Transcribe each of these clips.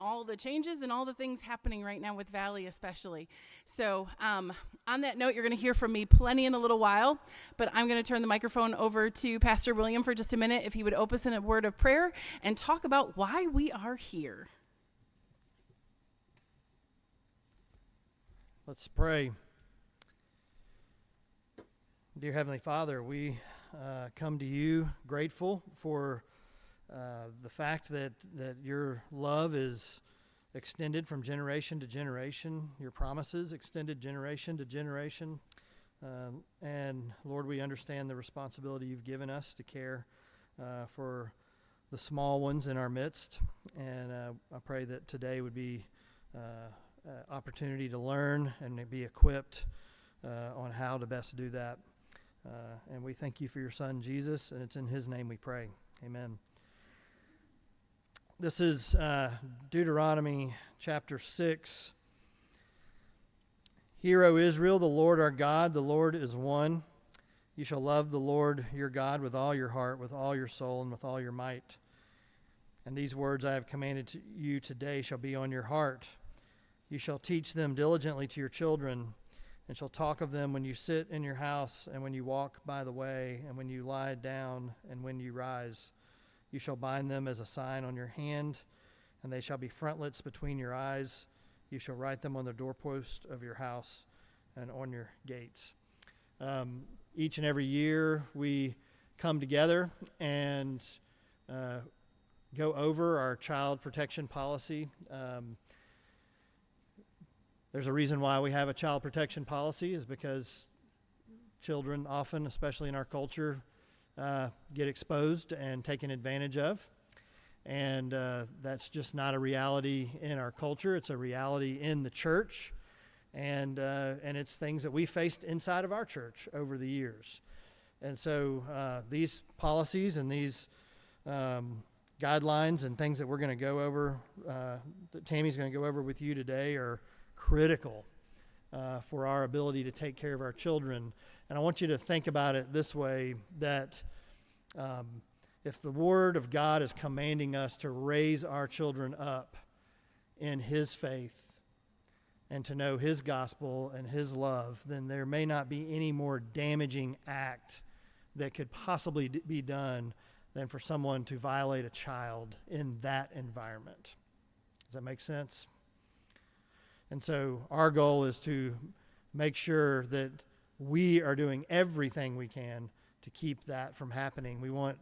all the changes and all the things happening right now with Valley especially. So on that note, you're going to hear from me plenty in a little while, but I'm going to turn the microphone over to Pastor William for just a minute, if he would open us in a word of prayer and talk about why we are here. Let's pray. Dear Heavenly Father, we come to you grateful for the fact that your love is extended from generation to generation, your promises extended generation to generation. And Lord, we understand the responsibility you've given us to care for the small ones in our midst. And I pray that today would be opportunity to learn and be equipped on how to best do that. And we thank you for your Son, Jesus, and it's in his name we pray. Amen. This is Deuteronomy chapter 6. Hear, O Israel, the Lord our God, the Lord is one. You shall love the Lord your God with all your heart, with all your soul, and with all your might. And these words I have commanded to you today shall be on your heart. You shall teach them diligently to your children, and shall talk of them when you sit in your house, and when you walk by the way, and when you lie down, and when you rise. You shall bind them as a sign on your hand, and they shall be frontlets between your eyes. You shall write them on the doorpost of your house and on your gates. Each and every year we come together and go over our child protection policy. There's a reason why we have a child protection policy, is because children often, especially in our culture, get exposed and taken advantage of. And that's just not a reality in our culture. It's a reality in the church. And it's things that we faced inside of our church over the years. And so these policies and these guidelines and things that we're going to go over, that Tammy's going to go over with you today, are critical for our ability to take care of our children. And I want you to think about it this way, that if the Word of God is commanding us to raise our children up in His faith and to know His gospel and His love, then there may not be any more damaging act that could possibly be done than for someone to violate a child in that environment. Does that make sense? And so our goal is to make sure that we are doing everything we can to keep that from happening. We want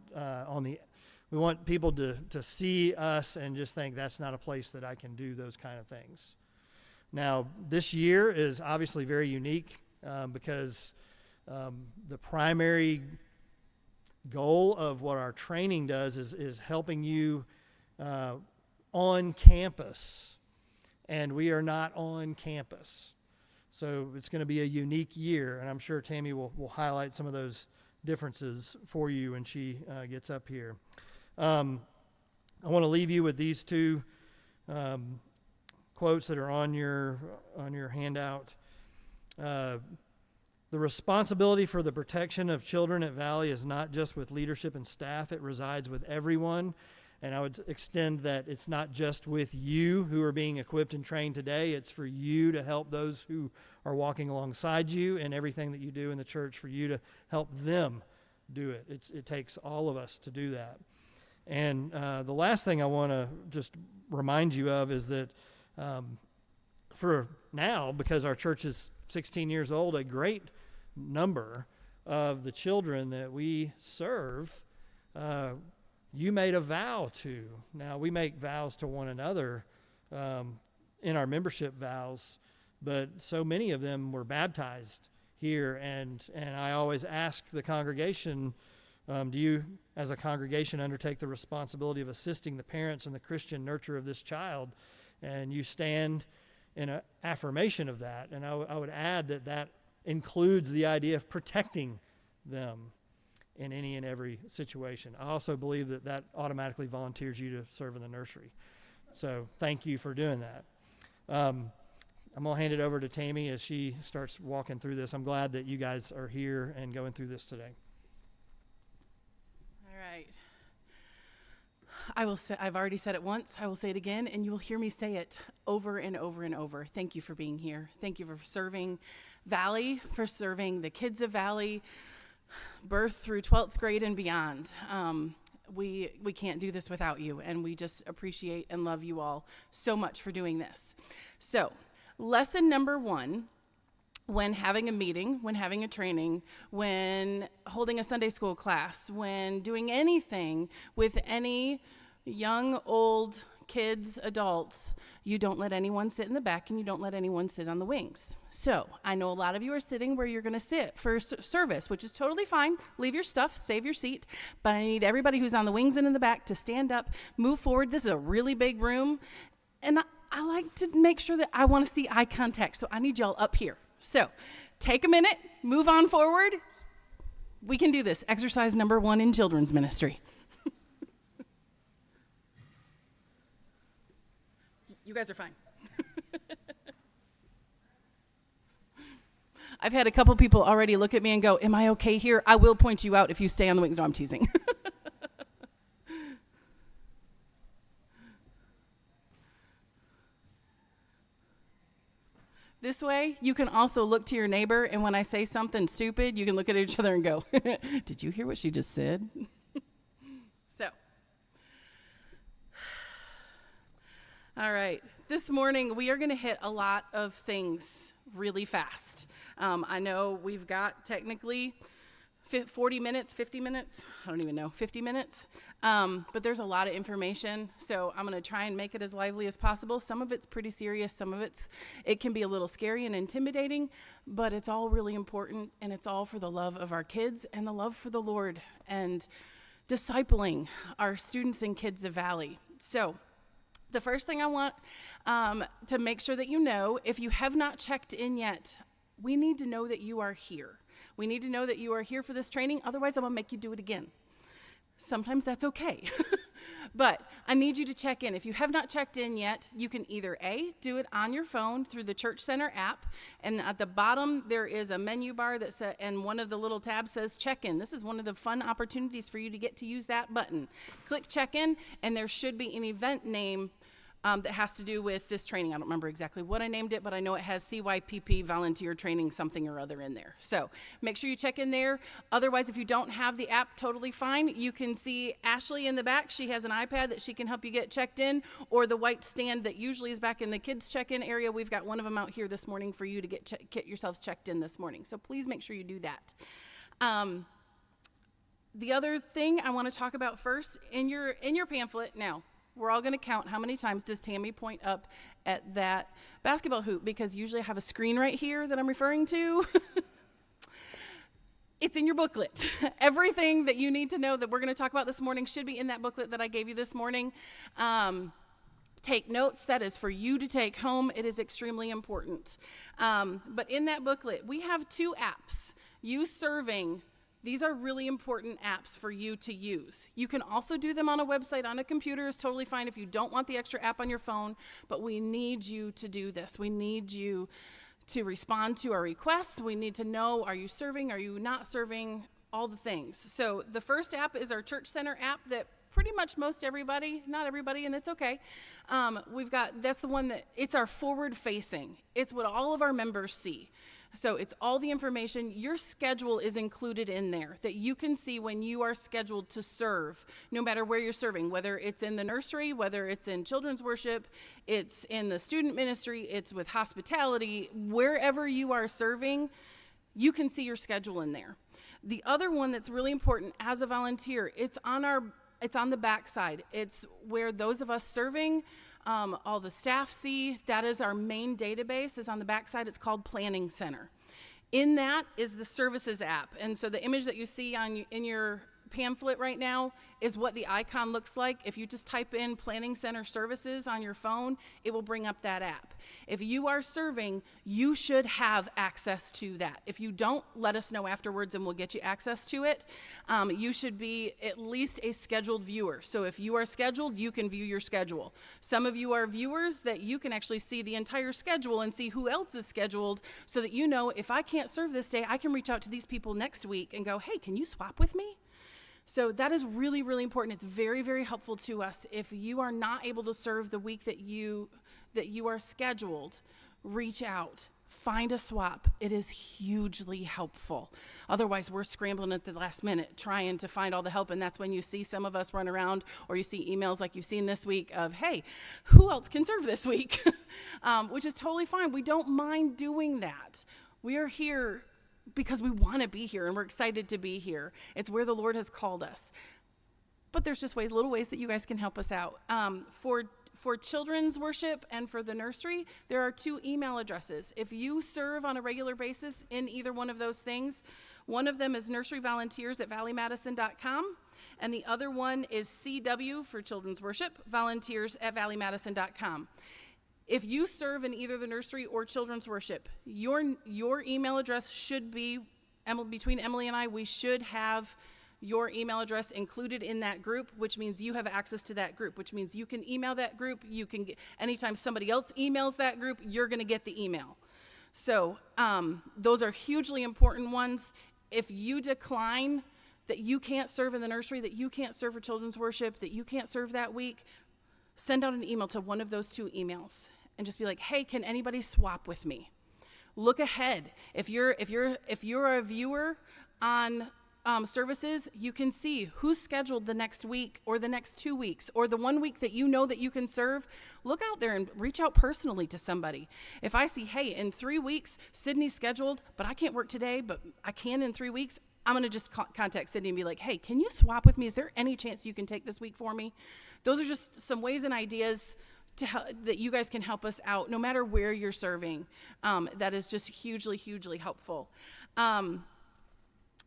we want people to see us and just think that's not a place that I can do those kind of things. Now, this year is obviously very unique because the primary goal of what our training does is helping you on campus, and we are not on campus. So it's going to be a unique year, and I'm sure Tammy will highlight some of those differences for you when she gets up here. I want to leave you with these two quotes that are on your handout. The responsibility for the protection of children at Valley is not just with leadership and staff, it resides with everyone. And I would extend that it's not just with you who are being equipped and trained today, it's for you to help those who are walking alongside you in everything that you do in the church, for you to help them do it. It takes all of us to do that. And the last thing I want to just remind you of is that for now, because our church is 16 years old, a great number of the children that we serve, you made a vow to. Now, we make vows to one another in our membership vows, but so many of them were baptized here, and I always ask the congregation, do you, as a congregation, undertake the responsibility of assisting the parents in the Christian nurture of this child? And you stand in an affirmation of that, and I would add that includes the idea of protecting them in any and every situation. I also believe that automatically volunteers you to serve in the nursery. So thank you for doing that. I'm going to hand it over to Tammy as she starts walking through this. I'm glad that you guys are here and going through this today. All right. I've already said it once, I will say it again, and you will hear me say it over and over and over. Thank you for being here. Thank you for serving Valley, for serving the kids of Valley, birth through 12th grade and beyond. We can't do this without you, and we just appreciate and love you all so much for doing this. So, lesson number 1, when having a meeting, when having a training, when holding a Sunday school class, when doing anything with any young, old, kids, adults, you don't let anyone sit in the back and you don't let anyone sit on the wings. So I know a lot of you are sitting where you're going to sit for service, which is totally fine. Leave your stuff, save your seat. But I need everybody who's on the wings and in the back to stand up, move forward. This is a really big room. And I like to make sure that I want to see eye contact. So I need y'all up here. So take a minute, move on forward. We can do this. Exercise number 1 in children's ministry. You guys are fine. I've had a couple people already look at me and go, am I okay here? I will point you out if you stay on the wings. No, I'm teasing. This way, you can also look to your neighbor, and when I say something stupid, you can look at each other and go, did you hear what she just said? So, all right. This morning, we are going to hit a lot of things really fast. I know we've got technically 40 minutes, 50 minutes, I don't even know, 50 minutes. But there's a lot of information, so I'm going to try and make it as lively as possible. Some of it's pretty serious, some of it can be a little scary and intimidating, but it's all really important, and it's all for the love of our kids and the love for the Lord and discipling our students and kids of Valley. So the first thing I want to make sure that you know, if you have not checked in yet, we need to know that you are here. We need to know that you are here for this training. Otherwise, I'm going to make you do it again. Sometimes that's okay. But I need you to check in. If you have not checked in yet, you can either A, do it on your phone through the Church Center app. And at the bottom, there is a menu bar that says, and one of the little tabs says check in. This is one of the fun opportunities for you to get to use that button. Click check in, and there should be an event name that has to do with this training. I don't remember exactly what I named it, but I know it has CYPP volunteer training something or other in there. So make sure you check in there. Otherwise, if you don't have the app, totally fine. You can see Ashley in the back. She has an iPad that she can help you get checked in, or the white stand that usually is back in the kids check-in area. We've got one of them out here this morning for you to get yourselves checked in this morning. So please make sure you do that. The other thing I want to talk about first, in your pamphlet now, we're all going to count how many times does Tammy point up at that basketball hoop, because usually I have a screen right here that I'm referring to. It's in your booklet. Everything that you need to know that we're going to talk about this morning should be in that booklet that I gave you this morning. Take notes. That is for you to take home. It is extremely important. But in that booklet, we have 2 apps. You serving. These are really important apps for you to use. You can also do them on a website, on a computer. It's totally fine if you don't want the extra app on your phone, but we need you to do this. We need you to respond to our requests. We need to know, are you serving, are you not serving, all the things. So the first app is our Church Center app that pretty much most everybody, not everybody, and it's okay. That's the one that, it's our forward facing. It's what all of our members see. So it's all the information. Your schedule is included in there that you can see when you are scheduled to serve, no matter where you're serving, whether it's in the nursery, whether it's in children's worship, it's in the student ministry, it's with hospitality, wherever you are serving, you can see your schedule in there. The other one that's really important as a volunteer, it's on the back side. It's where those of us serving, all the staff see. That is our main database, is on the backside. It's called Planning Center. In that is the services app. And so the image that you see in your pamphlet right now is what the icon looks like. If you just type in Planning Center Services on your phone, it will bring up that app. If you are serving, you should have access to that. If you don't, let us know afterwards and we'll get you access to it. You should be at least a scheduled viewer. So if you are scheduled, you can view your schedule. Some of you are viewers that you can actually see the entire schedule and see who else is scheduled, so that you know, if I can't serve this day, I can reach out to these people next week and go, hey, can you swap with me? So that is really, really important. It's very, very helpful to us. If you are not able to serve the week that you are scheduled, reach out. Find a swap. It is hugely helpful. Otherwise, we're scrambling at the last minute trying to find all the help, and that's when you see some of us run around, or you see emails like you've seen this week of, hey, who else can serve this week? Which is totally fine. We don't mind doing that. We are here because we want to be here, and we're excited to be here. It's where the Lord has called us. But there's just little ways that you guys can help us out. For children's worship and for the nursery, there are 2 email addresses. If you serve on a regular basis in either one of those things, one of them is nurseryvolunteers@valleymadison.com, and the other one is CW for children's worship, volunteers@valleymadison.com. If you serve in either the nursery or children's worship, your email address should be, between Emily and I, we should have your email address included in that group, which means you have access to that group, which means you can email that group. You can get, anytime somebody else emails that group, you're going to get the email. So those are hugely important ones. If you decline that you can't serve in the nursery, that you can't serve for children's worship, that you can't serve that week, send out an email to one of those 2 emails and just be like, hey, can anybody swap with me? Look ahead. If you're a viewer on services, you can see who's scheduled the next week or the next 2 weeks or the 1 week that you know that you can serve. Look out there and reach out personally to somebody. If I see, hey, in 3 weeks, Sydney's scheduled, but I can't work today, but I can in 3 weeks, I'm going to just contact Sydney and be like, hey, can you swap with me? Is there any chance you can take this week for me? Those are just some ways and ideas that you guys can help us out, no matter where you're serving. That is just hugely, hugely helpful.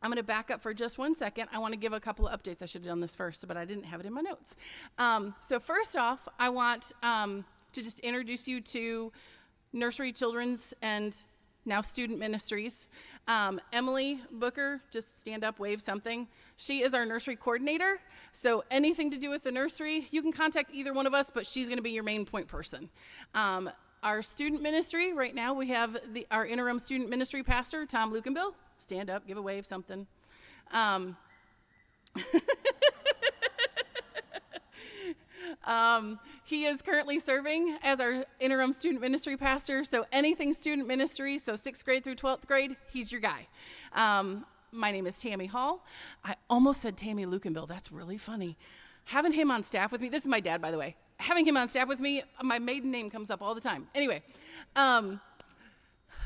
I'm going to back up for just 1 second. I want to give a couple of updates. I should have done this first, but I didn't have it in my notes. So first off, I want to just introduce you to Nursery, Children's, and now Student Ministries. Emily Booker, just stand up, wave something. She is our nursery coordinator. So anything to do with the nursery, you can contact either one of us, but she's going to be your main point person. Our student ministry, right now we have our interim student ministry pastor, Tom Lukenbill. Stand up, give a wave, something. He is currently serving as our interim student ministry pastor, so anything student ministry, so 6th grade through 12th grade, he's your guy. My name is Tammy Hall. I almost said Tammy Lukenbill. That's really funny. Having him on staff with me, this is my dad, by the way. Having him on staff with me, my maiden name comes up all the time. Anyway,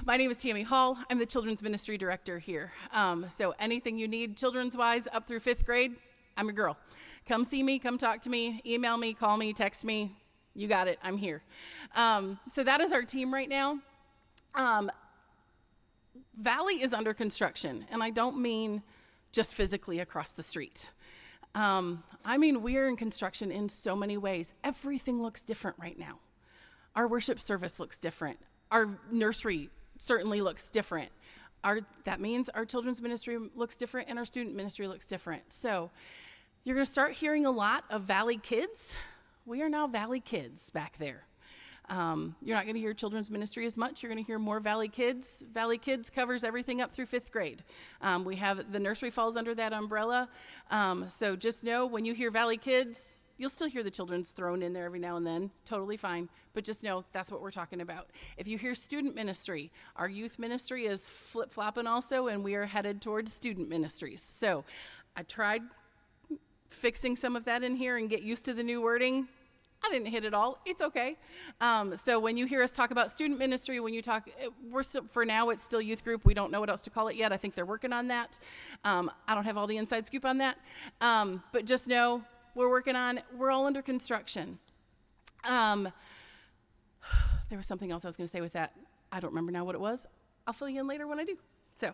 my name is Tammy Hall. I'm the children's ministry director here. So anything you need children's-wise up through 5th grade, I'm your girl. Come see me, come talk to me, email me, call me, text me. You got it, I'm here. So that is our team right now. Valley is under construction, and I don't mean just physically across the street. I mean, we're in construction in so many ways. Everything looks different right now. Our worship service looks different. Our nursery certainly looks different. That means our children's ministry looks different and our student ministry looks different. So you're going to start hearing a lot of Valley Kids. We are now Valley Kids back there. You're not going to hear children's ministry as much. You're going to hear more Valley Kids. Valley Kids covers everything up through 5th grade. We have the nursery falls under that umbrella. So just know when you hear Valley Kids, you'll still hear the children's thrown in there every now and then. Totally fine. But just know that's what we're talking about. If you hear student ministry, our youth ministry is flip-flopping also, and we are headed towards student ministries. So I tried fixing some of that in here and get used to the new wording. I didn't hit it all. It's okay. So when you hear us talk about student ministry, when you talk, we're still, for now, it's still youth group. We don't know what else to call it yet. I think they're working on that. I don't have all the inside scoop on that. But just know we're working on, we're all under construction. There was something else I was going to say with that. I don't remember now what it was. I'll fill you in later when I do. So,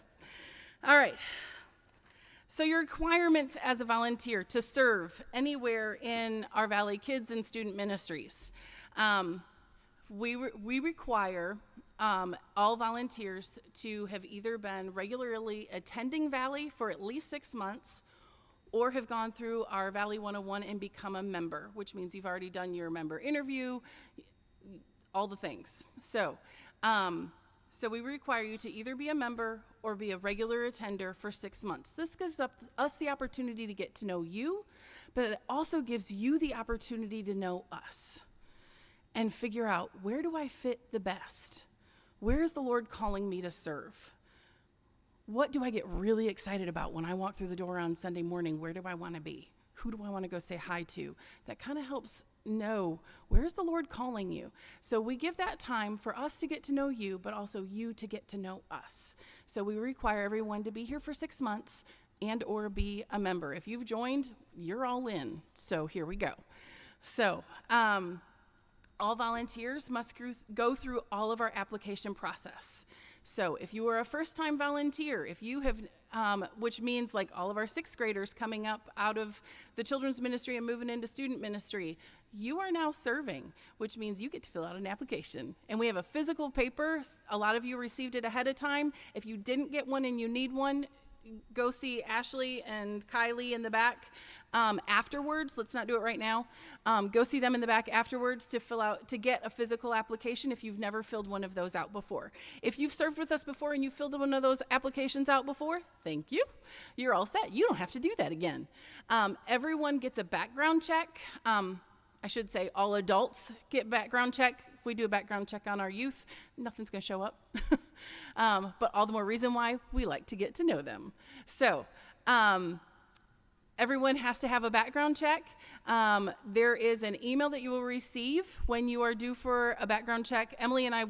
all right. So your requirements as a volunteer to serve anywhere in our Valley Kids and student ministries. We require all volunteers to have either been regularly attending Valley for at least 6 months or have gone through our Valley 101 and become a member, which means you've already done your member interview, all the things. So So we require you to either be a member or be a regular attender for 6 months. This gives us the opportunity to get to know you, but it also gives you the opportunity to know us and figure out, where do I fit the best? Where is the Lord calling me to serve? What do I get really excited about when I walk through the door on Sunday morning? Where do I want to be? Who do I want to go say hi to? That kind of helps know, where is the Lord calling you? So we give that time for us to get to know you, but also you to get to know us. So we require everyone to be here for 6 months and or be a member. If you've joined, you're all in. So here we go. So all volunteers must go through all of our application process. So if you are a first-time volunteer, if you have, which means like all of our 6th graders coming up out of the children's ministry and moving into student ministry, you are now serving, which means you get to fill out an application. And we have a physical paper. A lot of you received it ahead of time. If you didn't get one and you need one, go see Ashley and Kylie in the back afterwards. Let's not do it right now. Go see them in the back afterwards to get a physical application if you've never filled one of those out before. If you've served with us before and you filled one of those applications out before, thank you. You're all set. You don't have to do that again. Everyone gets a background check. I should say all adults get background check. If we do a background check on our youth, nothing's going to show up. But all the more reason why we like to get to know them. So everyone has to have a background check. There is an email that you will receive when you are due for a background check. Emily and I,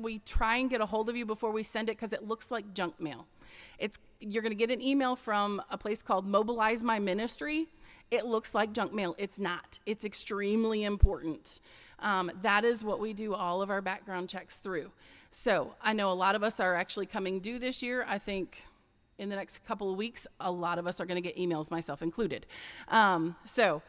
we try and get a hold of you before we send it because it looks like junk mail. You're going to get an email from a place called Mobilize My Ministry. It looks like junk mail. It's not. It's extremely important. That is what we do all of our background checks through. So I know a lot of us are actually coming due this year. I think in the next couple of weeks, a lot of us are going to get emails, myself included. So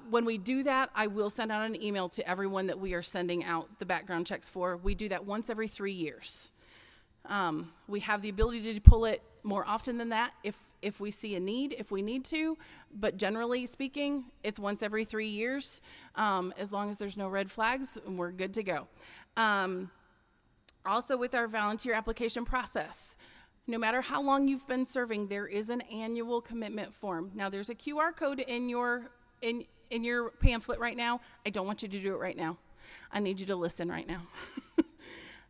when we do that, I will send out an email to everyone that we are sending out the background checks for. We do that once every 3 years. We have the ability to pull it more often than that if we see a need, if we need to, but generally speaking, it's once every 3 years. As long as there's no red flags, we're good to go. Also with our volunteer application process, no matter how long you've been serving, there is an annual commitment form. Now there's a QR code in your pamphlet right now. I don't want you to do it right now. I need you to listen right now.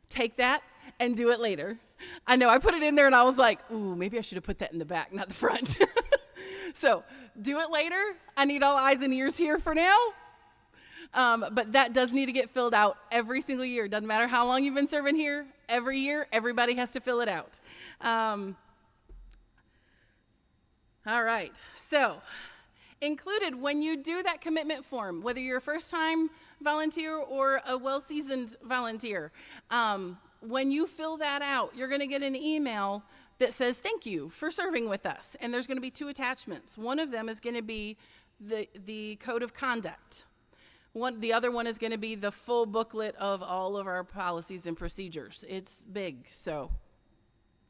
Take that and do it later. I know I put it in there and I was like, ooh, maybe I should have put that in the back, not the front. So do it later. I need all eyes and ears here for now. But that does need to get filled out every single year. Doesn't matter how long you've been serving here. Every year, everybody has to fill it out. All right. So included when you do that commitment form, whether you're a first-time volunteer or a well-seasoned volunteer, when you fill that out, you're going to get an email that says, thank you for serving with us. And there's going to be 2 attachments. One of them is going to be the code of conduct. The other one is going to be the full booklet of all of our policies and procedures. It's big, so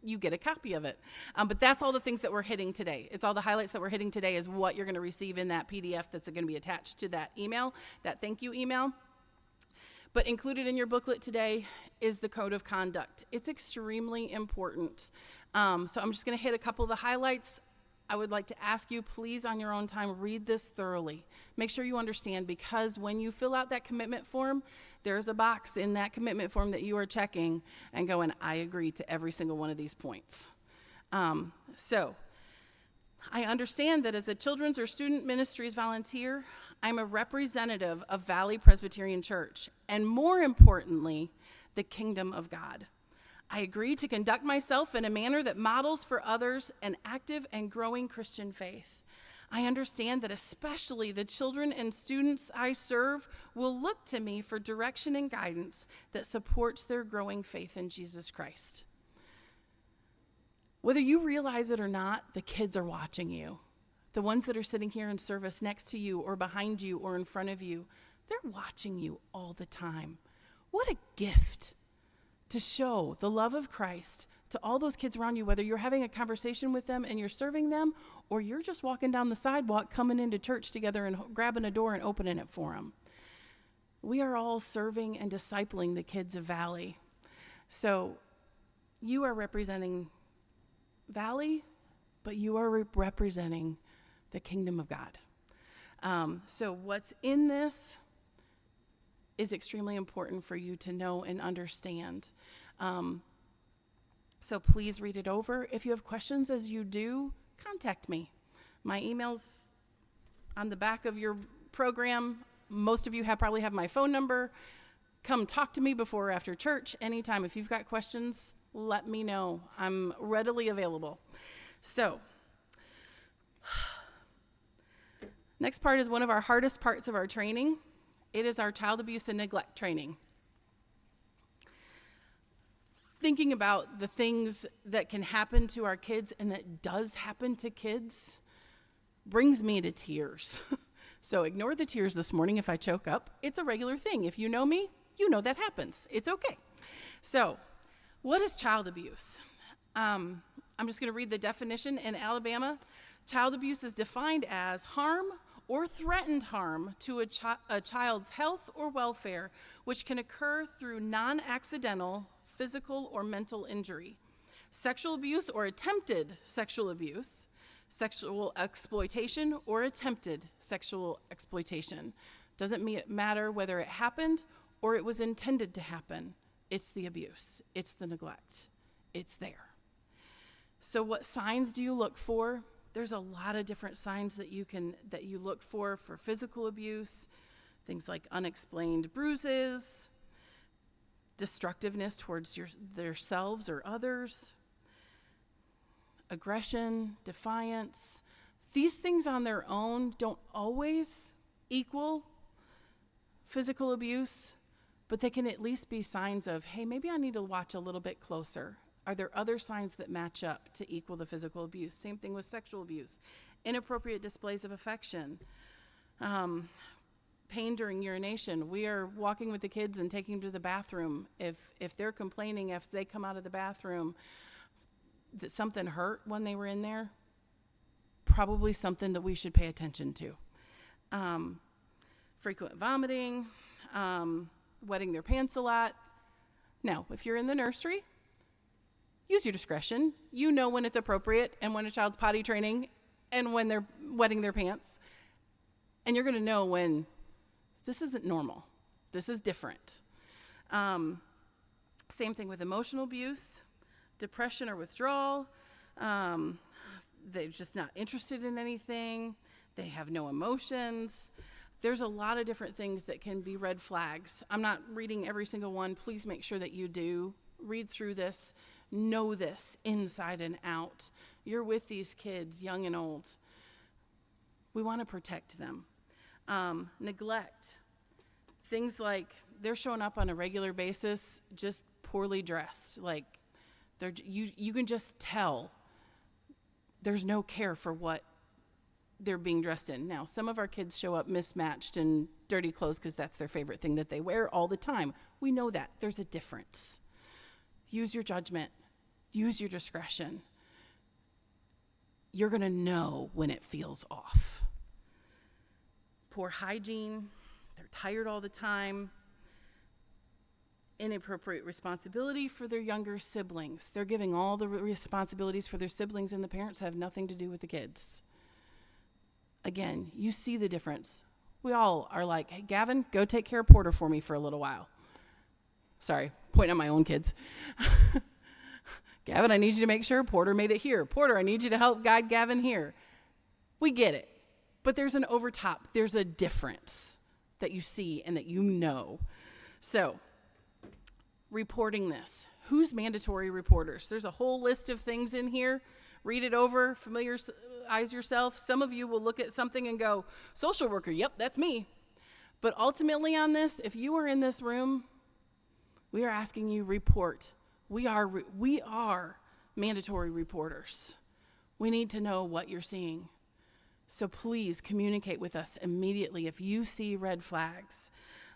you get a copy of it. But that's all the things that we're hitting today. It's all the highlights that we're hitting today is what you're going to receive in that PDF that's going to be attached to that email, that thank you email. But included in your booklet today is the code of conduct. It's extremely important. So I'm just going to hit a couple of the highlights. I would like to ask you, please, on your own time, read this thoroughly. Make sure you understand, because when you fill out that commitment form, there's a box in that commitment form that you are checking and going, I agree to every single one of these points. So I understand that as a children's or student ministries volunteer, I'm a representative of Valley Presbyterian Church, and more importantly, the kingdom of God. I agree to conduct myself in a manner that models for others an active and growing Christian faith. I understand that especially the children and students I serve will look to me for direction and guidance that supports their growing faith in Jesus Christ. Whether you realize it or not, the kids are watching you. The ones that are sitting here in service next to you or behind you or in front of you, they're watching you all the time. What a gift to show the love of Christ to all those kids around you, whether you're having a conversation with them and you're serving them, or you're just walking down the sidewalk coming into church together and grabbing a door and opening it for them. We are all serving and discipling the kids of Valley. So you are representing Valley, but you are representing the kingdom of God. So what's in this is extremely important for you to know and understand. So please read it over. If you have questions as you do, contact me. My email's on the back of your program. Most of you probably have my phone number. Come talk to me before or after church anytime. If you've got questions, let me know. I'm readily available. So, next part is one of our hardest parts of our training. It is our child abuse and neglect training. Thinking about the things that can happen to our kids and that does happen to kids brings me to tears. So ignore the tears this morning if I choke up. It's a regular thing. If you know me, you know that happens. It's okay. So, what is child abuse? I'm just going to read the definition. In Alabama, child abuse is defined as harm or threatened harm to a child's health or welfare, which can occur through non-accidental physical or mental injury, sexual abuse or attempted sexual abuse, sexual exploitation or attempted sexual exploitation. Doesn't matter whether it happened or it was intended to happen. It's the abuse. It's the neglect. It's there. So what signs do you look for? There's a lot of different signs that you look for physical abuse, things like unexplained bruises, destructiveness towards themselves or others, aggression, defiance. These things on their own don't always equal physical abuse, but they can at least be signs of, hey, maybe I need to watch a little bit closer. Are there other signs that match up to equal the physical abuse? Same thing with sexual abuse. Inappropriate displays of affection. Pain during urination. We are walking with the kids and taking them to the bathroom. If they're complaining, if they come out of the bathroom, that something hurt when they were in there, probably something that we should pay attention to. Frequent vomiting, wetting their pants a lot. Now, if you're in the nursery, use your discretion. You know when it's appropriate and when a child's potty training and when they're wetting their pants. And you're going to know when this isn't normal. This is different. Same thing with emotional abuse, depression or withdrawal. They're just not interested in anything. They have no emotions. There's a lot of different things that can be red flags. I'm not reading every single one. Please make sure that you do read through this, know this inside and out. You're with these kids, young and old. We want to protect them. Neglect. Things like they're showing up on a regular basis, just poorly dressed. Like you can just tell there's no care for what they're being dressed in. Now, some of our kids show up mismatched and dirty clothes because that's their favorite thing that they wear all the time. We know that. There's a difference. Use your judgment. Use your discretion. You're going to know when it feels off. Poor hygiene. They're tired all the time. Inappropriate responsibility for their younger siblings. They're giving all the responsibilities for their siblings, and the parents have nothing to do with the kids. Again, you see the difference. We all are like, hey, Gavin, go take care of Porter for me for a little while. Sorry, pointing at my own kids. Gavin, I need you to make sure Porter made it here. Porter, I need you to help guide Gavin here. We get it. But there's an overtop. There's a difference that you see and that you know. So, reporting this. Who's mandatory reporters? There's a whole list of things in here. Read it over, familiarize yourself. Some of you will look at something and go, social worker, yep, that's me. But ultimately on this, if you are in this room, we are asking you report. We are mandatory reporters. We need to know what you're seeing. So please communicate with us immediately if you see red flags.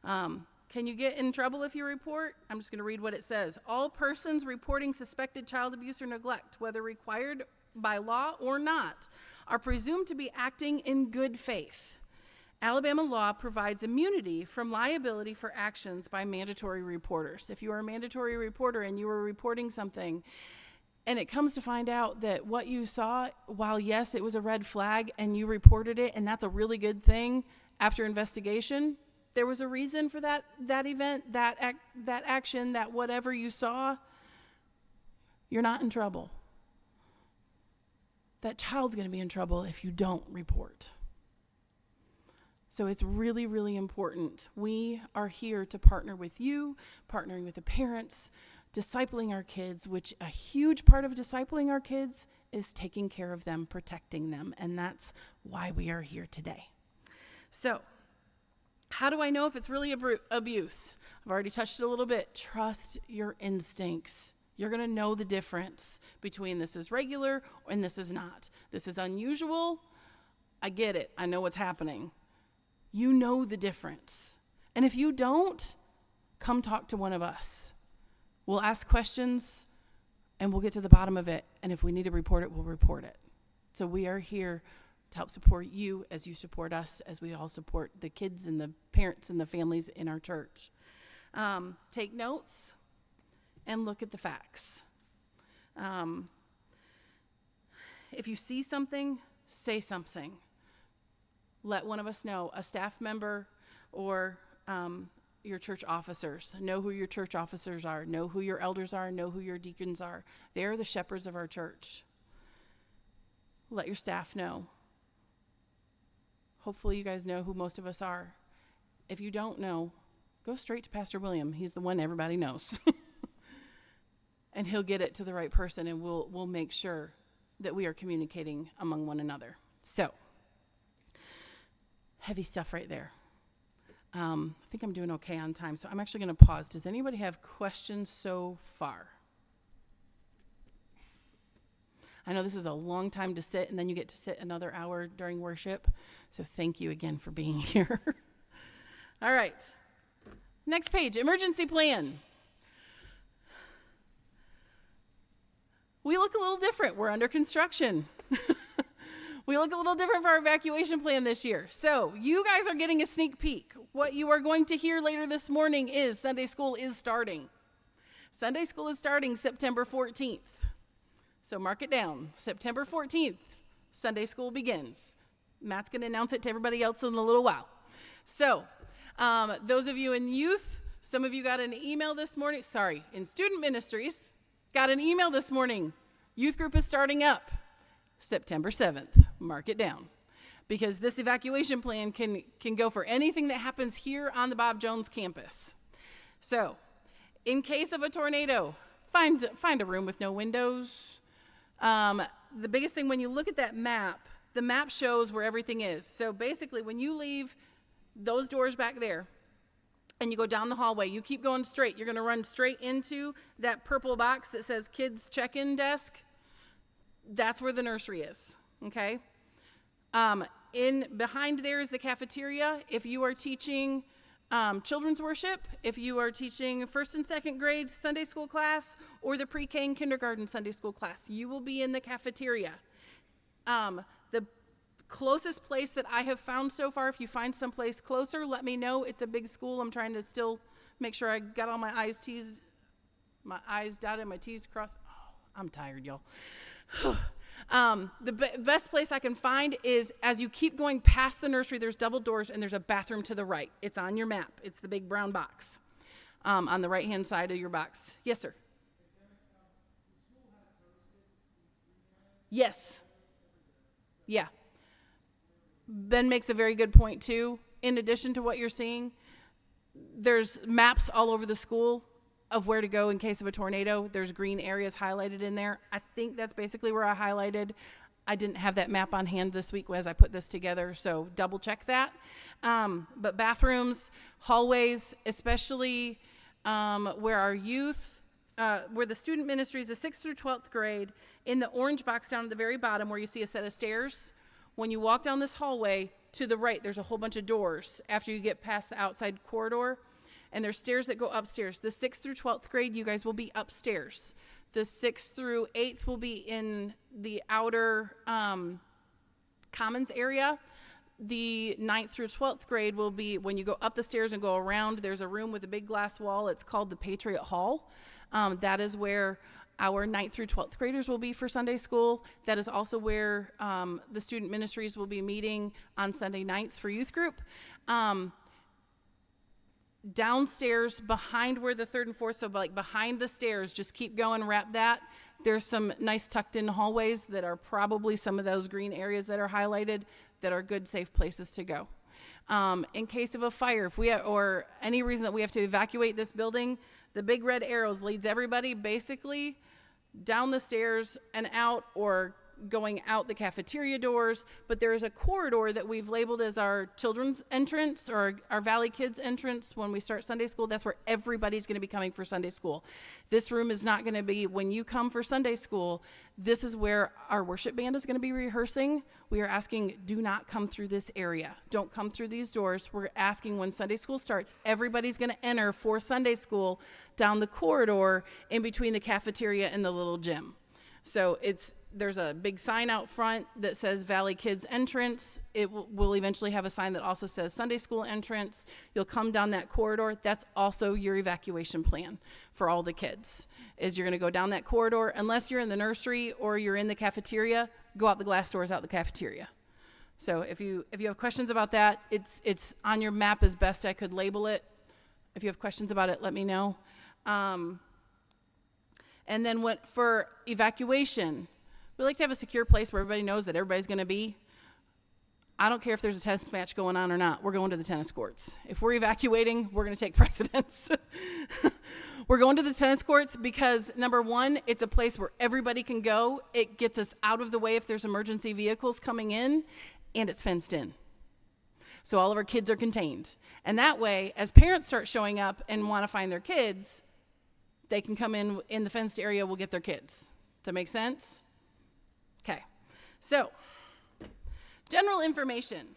Can you get in trouble if you report? I'm just going to read what it says. All persons reporting suspected child abuse or neglect, whether required by law or not, are presumed to be acting in good faith Alabama law provides immunity from liability for actions by mandatory reporters. If you are a mandatory reporter and you were reporting something, and it comes to find out that what you saw, while yes, it was a red flag and you reported it, and that's a really good thing after investigation, there was a reason for that event, that action, that whatever you saw, you're not in trouble. That child's going to be in trouble if you don't report. So it's really, really important. We are here to partner with you, partnering with the parents, discipling our kids, which a huge part of discipling our kids is taking care of them, protecting them, and that's why we are here today. So, how do I know if it's really abuse? I've already touched it a little bit. Trust your instincts. You're going to know the difference between this is regular and this is not. This is unusual. I get it. I know what's happening. You know the difference. And if you don't, come talk to one of us. We'll ask questions and we'll get to the bottom of it. And if we need to report it, we'll report it. So we are here to help support you as you support us, as we all support the kids and the parents and the families in our church. Take notes and look at the facts. If you see something, say something. Let one of us know, a staff member or your church officers. Know who your church officers are. Know who your elders are. Know who your deacons are. They are the shepherds of our church. Let your staff know. Hopefully you guys know who most of us are. If you don't know, go straight to Pastor William. He's the one everybody knows. And he'll get it to the right person, and we'll make sure that we are communicating among one another. So, heavy stuff right there. I think I'm doing okay on time, so I'm actually going to pause. Does anybody have questions so far? I know this is a long time to sit, and then you get to sit another hour during worship, so thank you again for being here. All right. Next page, emergency plan. We look a little different. We're under construction. We look a little different for our evacuation plan this year. So you guys are getting a sneak peek. What you are going to hear later this morning is Sunday school is starting. Sunday school is starting September 14th. So mark it down. September 14th, Sunday school begins. Matt's going to announce it to everybody else in a little while. So those of you in youth, some of you got an email this morning. In student ministries, got an email this morning. Youth group is starting up September 7th. Mark it down. Because this evacuation plan can go for anything that happens here on the Bob Jones campus. So, in case of a tornado, find a room with no windows. The biggest thing, when you look at that map, the map shows where everything is. So basically, when you leave those doors back there, and you go down the hallway, you keep going straight. You're going to run straight into that purple box that says kids check-in desk. That's where the nursery is, okay? Behind there is the cafeteria. If you are teaching children's worship, if you are teaching first and second grade Sunday school class, or the pre-K and kindergarten Sunday school class, you will be in the cafeteria. The closest place that I have found so far, if you find someplace closer, let me know. It's a big school. I'm trying to still make sure I got all my I's dotted, my T's crossed. Oh, I'm tired, y'all. The best place I can find is as you keep going past the nursery, there's double doors and there's a bathroom to the right. It's on your map. It's the big brown box on the right-hand side of your box. Yes, sir. Yes. Yeah. Ben makes a very good point, too. In addition to what you're seeing, there's maps all over the school of where to go in case of a tornado. There's green areas highlighted in there. I think that's basically where I highlighted. I didn't have that map on hand this week as I put this together, so double check that. But bathrooms, hallways, especially where our youth, where the student ministries, the 6th through 12th grade, in the orange box down at the very bottom where you see a set of stairs, when you walk down this hallway, to the right, there's a whole bunch of doors after you get past the outside corridor. And there's stairs that go upstairs. The 6th through 12th grade, you guys will be upstairs. The 6th through 8th will be in the outer commons area. The 9th through 12th grade will be, when you go up the stairs and go around, there's a room with a big glass wall. It's called the Patriot Hall. That is where our 9th through 12th graders will be for Sunday school. That is also where the student ministries will be meeting on Sunday nights for youth group. Downstairs behind where the 3rd and 4th, so like behind the stairs, just keep going, wrap that. There's some nice tucked in hallways that are probably some of those green areas that are highlighted that are good, safe places to go. In case of a fire, if we or any reason that we have to evacuate this building, the big red arrows leads everybody basically down the stairs and out, or going out the cafeteria doors, but there is a corridor that we've labeled as our children's entrance, or our Valley Kids entrance when we start Sunday school. That's where everybody's going to be coming for Sunday school. This room is not going to be, when you come for Sunday school, this is where our worship band is going to be rehearsing. We are asking, do not come through this area. Don't come through these doors. We're asking, when Sunday school starts, everybody's going to enter for Sunday school down the corridor in between the cafeteria and the little gym. So there's a big sign out front that says Valley Kids Entrance. It will eventually have a sign that also says Sunday School Entrance. You'll come down that corridor. That's also your evacuation plan for all the kids, is you're going to go down that corridor. Unless you're in the nursery or you're in the cafeteria, go out the glass doors out the cafeteria. So if you have questions about that, it's on your map as best I could label it. If you have questions about it, let me know. And then for evacuation, we like to have a secure place where everybody knows that everybody's going to be. I don't care if there's a tennis match going on or not. We're going to the tennis courts. If we're evacuating, we're going to take precedence. We're going to the tennis courts because, number one, it's a place where everybody can go. It gets us out of the way if there's emergency vehicles coming in, and it's fenced in. So all of our kids are contained. And that way, as parents start showing up and want to find their kids, they can come in the fenced area, we'll get their kids. Does that make sense? Okay. So, general information.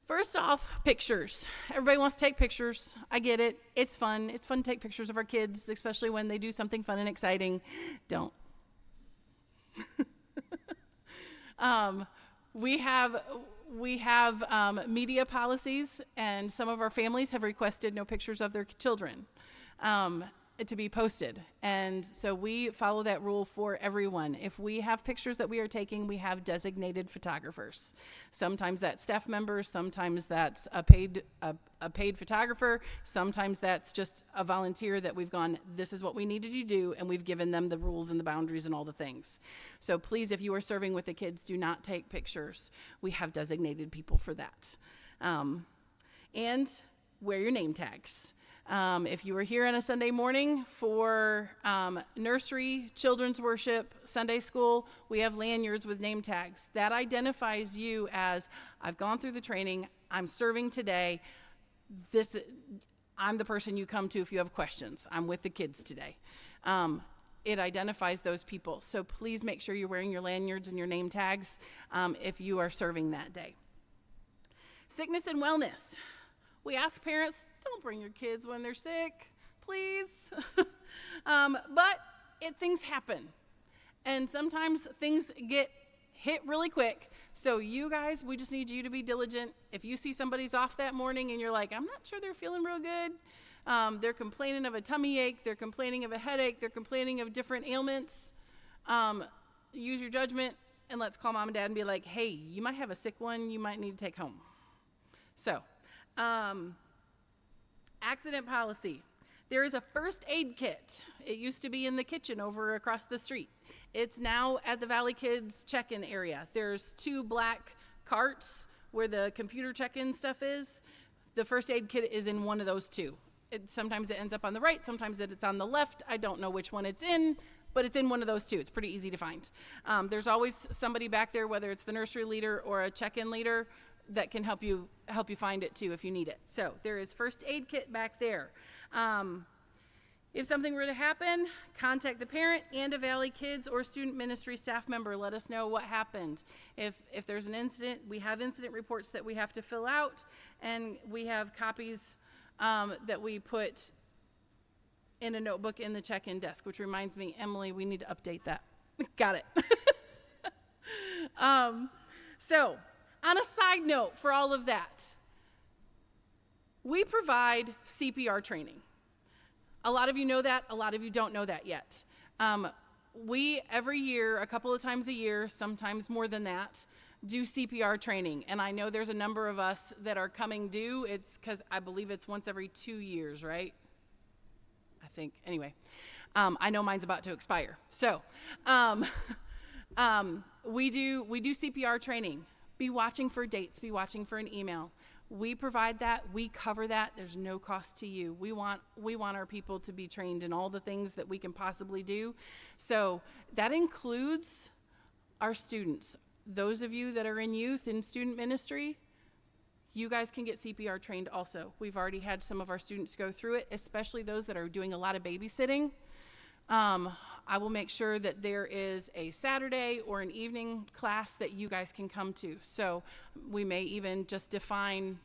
First off, pictures. Everybody wants to take pictures. I get it. It's fun. It's fun to take pictures of our kids, especially when they do something fun and exciting. Don't. We have media policies, and some of our families have requested no pictures of their children to be posted. And so we follow that rule for everyone. If we have pictures that we are taking, we have designated photographers. Sometimes that's staff members, sometimes that's a paid photographer, sometimes that's just a volunteer that we've gone, this is what we needed you to do, and we've given them the rules and the boundaries and all the things. So please, if you are serving with the kids, do not take pictures. We have designated people for that. And wear your name tags. If you were here on a Sunday morning for nursery, children's worship, Sunday school, we have lanyards with name tags. That identifies you as, I've gone through the training, I'm serving today, I'm the person you come to if you have questions. I'm with the kids today. It identifies those people. So please make sure you're wearing your lanyards and your name tags if you are serving that day. Sickness and wellness. We ask parents, don't bring your kids when they're sick, please. But things happen. And sometimes things get hit really quick. So you guys, we just need you to be diligent. If you see somebody's off that morning and you're like, I'm not sure they're feeling real good. They're complaining of a tummy ache. They're complaining of a headache. They're complaining of different ailments. Use your judgment and let's call mom and dad and be like, hey, you might have a sick one you might need to take home. So, accident policy. There is a first aid kit. It used to be in the kitchen over across the street. It's now at the Valley Kids check-in area. There's 2 black carts where the computer check-in stuff is. The first aid kit is in one of those 2. Sometimes it ends up on the right, sometimes it's on the left. I don't know which one it's in, but it's in one of those 2. It's pretty easy to find. There's always somebody back there, whether it's the nursery leader or a check-in leader, that can help you find it too if you need it. So there is first aid kit back there. If something were to happen, contact the parent and a Valley Kids or student ministry staff member. Let us know what happened. If there's an incident, we have incident reports that we have to fill out, and we have copies that we put in a notebook in the check-in desk, which reminds me, Emily, we need to update that. Got it. So on a side note for all of that, we provide CPR training. A lot of you know that, a lot of you don't know that yet. We, every year, a couple of times a year, sometimes more than that, do CPR training. And I know there's a number of us that are coming due. It's because I believe it's once every 2 years, right? I think, anyway. I know mine's about to expire. So, we do CPR training. Be watching for dates, be watching for an email. We provide that, we cover that, there's no cost to you. We want our people to be trained in all the things that we can possibly do. So that includes our students. Those of you that are in youth and student ministry, you guys can get CPR trained also. We've already had some of our students go through it, especially those that are doing a lot of babysitting. I will make sure that there is a Saturday or an evening class that you guys can come to. So we may even just define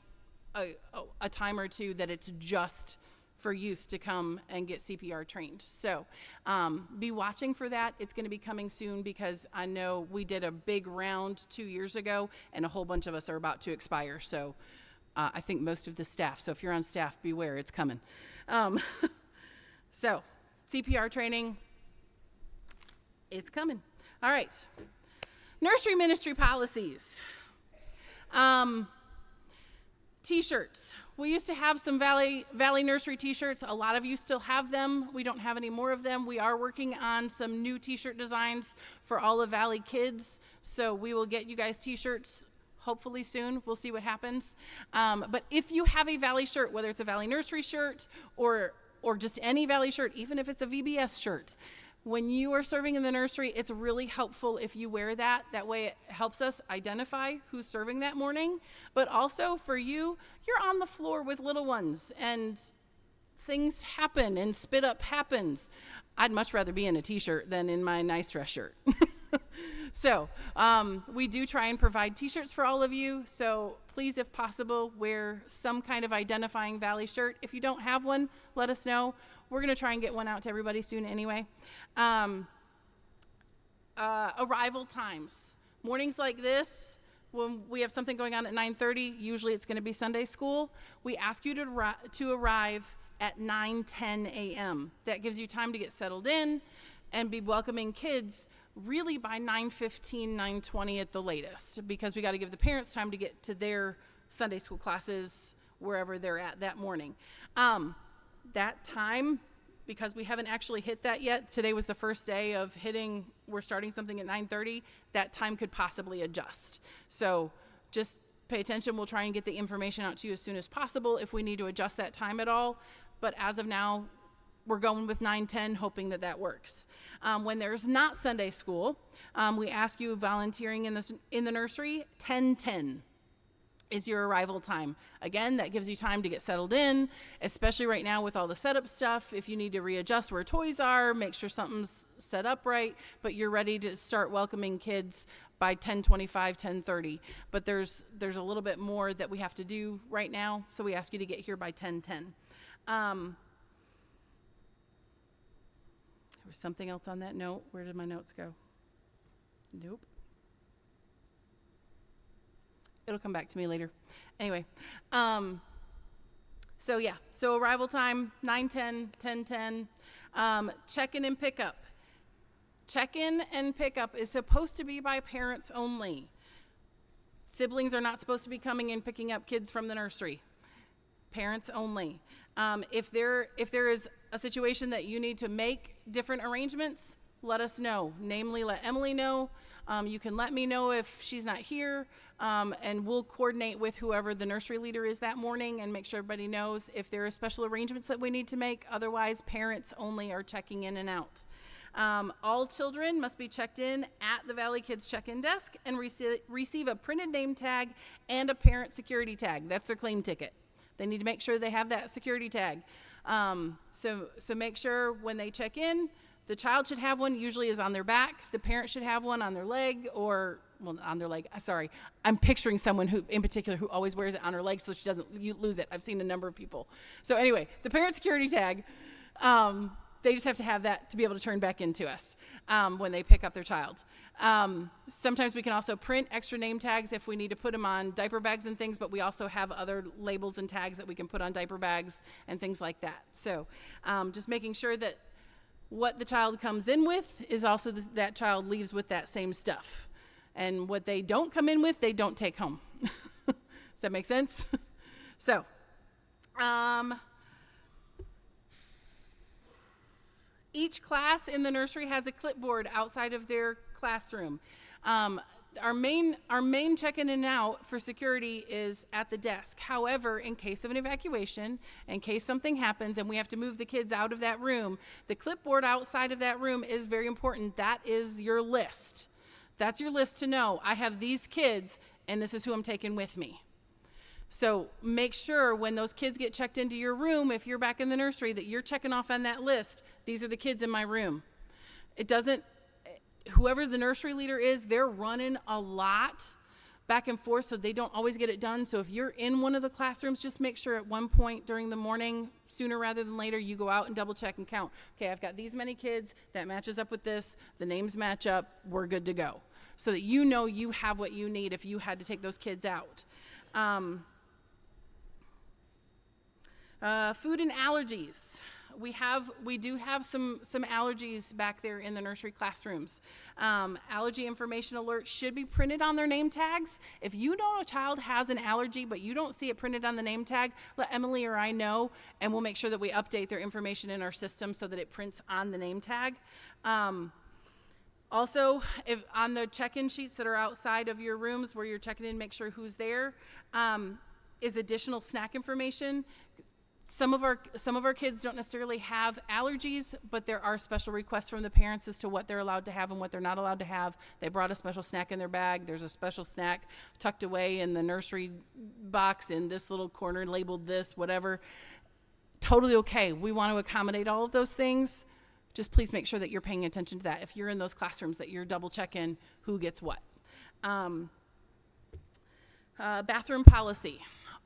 a time or two that it's just for youth to come and get CPR trained. So be watching for that. It's going to be coming soon because I know we did a big round 2 years ago and a whole bunch of us are about to expire. So I think most of the staff. So if you're on staff, beware, it's coming. So CPR training, it's coming. All right. Nursery ministry policies. T-shirts. We used to have some Valley Nursery t-shirts. A lot of you still have them. We don't have any more of them. We are working on some new t-shirt designs for all of Valley kids. So we will get you guys t-shirts hopefully soon. We'll see what happens. But if you have a Valley shirt, whether it's a Valley Nursery shirt or just any Valley shirt, even if it's a VBS shirt, when you are serving in the nursery, it's really helpful if you wear that. That way it helps us identify who's serving that morning. But also for you, you're on the floor with little ones and things happen and spit up happens. I'd much rather be in a t-shirt than in my nice dress shirt. So we do try and provide t-shirts for all of you. So please, if possible, wear some kind of identifying Valley shirt. If you don't have one, let us know. We're going to try and get one out to everybody soon anyway. Arrival times. Mornings like this, when we have something going on at 9:30, usually it's going to be Sunday school. We ask you to arrive at 9:10 a.m. That gives you time to get settled in and be welcoming kids really by 9:15, 9:20 at the latest, because we got to give the parents time to get to their Sunday school classes wherever they're at that morning. That time, because we haven't actually hit that yet, today was the first day of we're starting something at 9:30, that time could possibly adjust. So just pay attention. We'll try and get the information out to you as soon as possible if we need to adjust that time at all. But as of now, we're going with 9:10, hoping that works. When there's not Sunday school, we ask you volunteering in the nursery. 10:10 is your arrival time. Again, that gives you time to get settled in, especially right now with all the setup stuff. If you need to readjust where toys are, make sure something's set up right, but you're ready to start welcoming kids by 10:25, 10:30. But there's a little bit more that we have to do right now, so we ask you to get here by 10:10. There was something else on that note. Where did my notes go? Nope. It'll come back to me later. Anyway, so arrival time, 9:10, 10:10. Check-in and pickup. Check-in and pickup is supposed to be by parents only. Siblings are not supposed to be coming and picking up kids from the nursery. Parents only. If there is a situation that you need to make different arrangements, let us know. Namely, let Emily know. You can let me know if she's not here, and we'll coordinate with whoever the nursery leader is that morning and make sure everybody knows if there are special arrangements that we need to make. Otherwise, parents only are checking in and out. All children must be checked in at the Valley Kids check-in desk and receive a printed name tag and a parent security tag. That's their claim ticket. They need to make sure they have that security tag. So make sure when they check in, the child should have one, usually is on their back. The parent should have one on their leg on their leg. Sorry, I'm picturing someone who always wears it on her leg so she doesn't lose it. I've seen a number of people. So anyway, the parent security tag, they just have to have that to be able to turn back into us when they pick up their child. Sometimes we can also print extra name tags if we need to put them on diaper bags and things, but we also have other labels and tags that we can put on diaper bags and things like that. So just making sure that what the child comes in with is also that child leaves with that same stuff. And what they don't come in with, they don't take home. Does that make sense? So, each class in the nursery has a clipboard outside of their classroom. Our main check-in and out for security is at the desk. However, in case of an evacuation, in case something happens and we have to move the kids out of that room, the clipboard outside of that room is very important. That is your list. That's your list to know. I have these kids, and this is who I'm taking with me. So make sure when those kids get checked into your room, if you're back in the nursery, that you're checking off on that list. These are the kids in my room. Whoever the nursery leader is, they're running a lot back and forth, so they don't always get it done. So if you're in one of the classrooms, just make sure at one point during the morning, sooner rather than later, you go out and double check and count. Okay, I've got these many kids, that matches up with this, the names match up, we're good to go. So that you know you have what you need if you had to take those kids out. Food and allergies. We do have some allergies back there in the nursery classrooms. Allergy information alerts should be printed on their name tags. If you know a child has an allergy but you don't see it printed on the name tag, let Emily or I know, and we'll make sure that we update their information in our system so that it prints on the name tag. Also, if on the check-in sheets that are outside of your rooms where you're checking in, make sure who's there, is additional snack information. Some of our kids don't necessarily have allergies, but there are special requests from the parents as to what they're allowed to have and what they're not allowed to have. They brought a special snack in their bag. There's a special snack tucked away in the nursery box in this little corner labeled this, whatever. Totally okay. We want to accommodate all of those things. Just please make sure that you're paying attention to that. If you're in those classrooms, that you're double checking who gets what. Bathroom policy.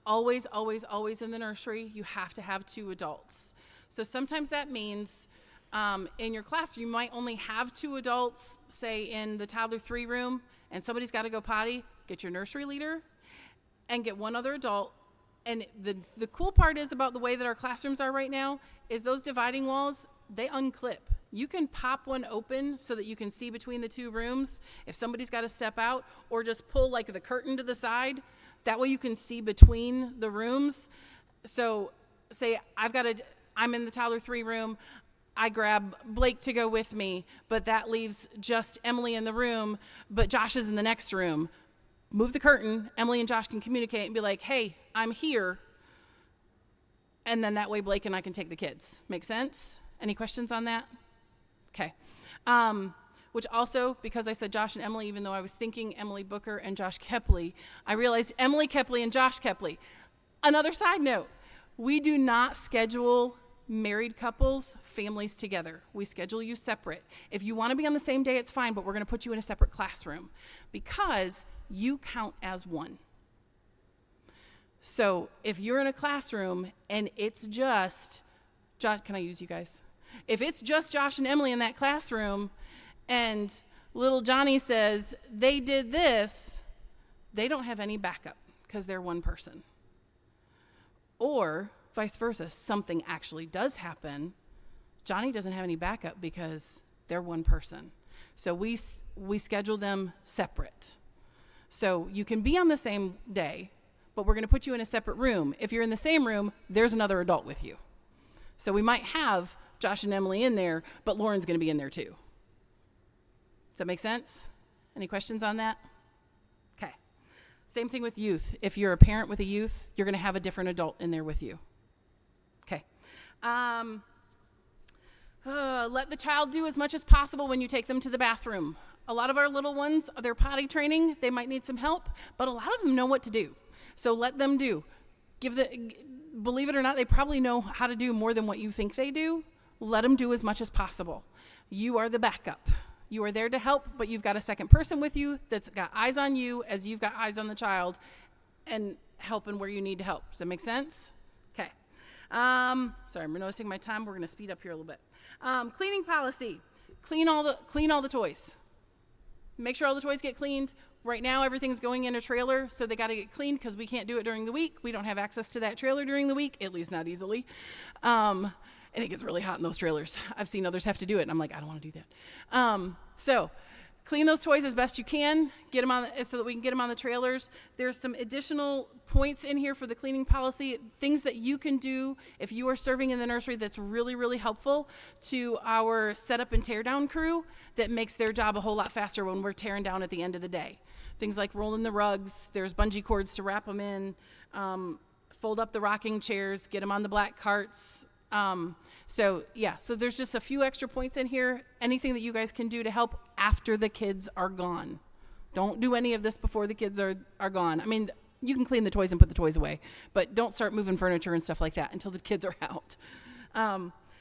Always, always, always in the nursery, you have to have 2 adults. So sometimes that means in your class, you might only have 2 adults, say in the toddler 3 room, and somebody's got to go potty, get your nursery leader, and get 1 other adult. And the cool part is about the way that our classrooms are right now is those dividing walls, they unclip. You can pop one open so that you can see between the 2 rooms if somebody's got to step out, or just pull like the curtain to the side. That way you can see between the rooms. So say I'm in the toddler 3 room, I grab Blake to go with me, but that leaves just Emily in the room, but Josh is in the next room. Move the curtain, Emily and Josh can communicate and be like, hey, I'm here. And then that way Blake and I can take the kids. Make sense? Any questions on that? Okay. Which also, because I said Josh and Emily, even though I was thinking Emily Booker and Josh Kepley, I realized Emily Kepley and Josh Kepley. Another side note, we do not schedule married couples, families together. We schedule you separate. If you want to be on the same day, it's fine, but we're going to put you in a separate classroom because you count as one. So if you're in a classroom and it's just, Josh, can I use you guys? If it's just Josh and Emily in that classroom, and little Johnny says, they did this, they don't have any backup because they're one person. Or vice versa, something actually does happen, Johnny doesn't have any backup because they're one person. So we schedule them separate. So you can be on the same day, but we're going to put you in a separate room. If you're in the same room, there's another adult with you. So we might have Josh and Emily in there, but Lauren's going to be in there too. Does that make sense? Any questions on that? Okay. Same thing with youth. If you're a parent with a youth, you're going to have a different adult in there with you. Okay. Let the child do as much as possible when you take them to the bathroom. A lot of our little ones, they're potty training. They might need some help, but a lot of them know what to do. So let them do. Believe it or not, they probably know how to do more than what you think they do. Let them do as much as possible. You are the backup. You are there to help, but you've got a second person with you that's got eyes on you as you've got eyes on the child and helping where you need to help. Does that make sense? Okay. Sorry, I'm noticing my time. We're going to speed up here a little bit. Cleaning policy. Clean all the toys. Make sure all the toys get cleaned. Right now, everything's going in a trailer, so they got to get cleaned because we can't do it during the week. We don't have access to that trailer during the week, at least not easily. And it gets really hot in those trailers. I've seen others have to do it, and I'm like, I don't want to do that. So clean those toys as best you can. Get them on so that we can get them on the trailers. There's some additional points in here for the cleaning policy, things that you can do if you are serving in the nursery that's really, really helpful to our setup and tear down crew that makes their job a whole lot faster when we're tearing down at the end of the day. Things like rolling the rugs, there's bungee cords to wrap them in, fold up the rocking chairs, get them on the black carts. So there's just a few extra points in here. Anything that you guys can do to help after the kids are gone. Don't do any of this before the kids are gone. I mean, you can clean the toys and put the toys away, but don't start moving furniture and stuff like that until the kids are out.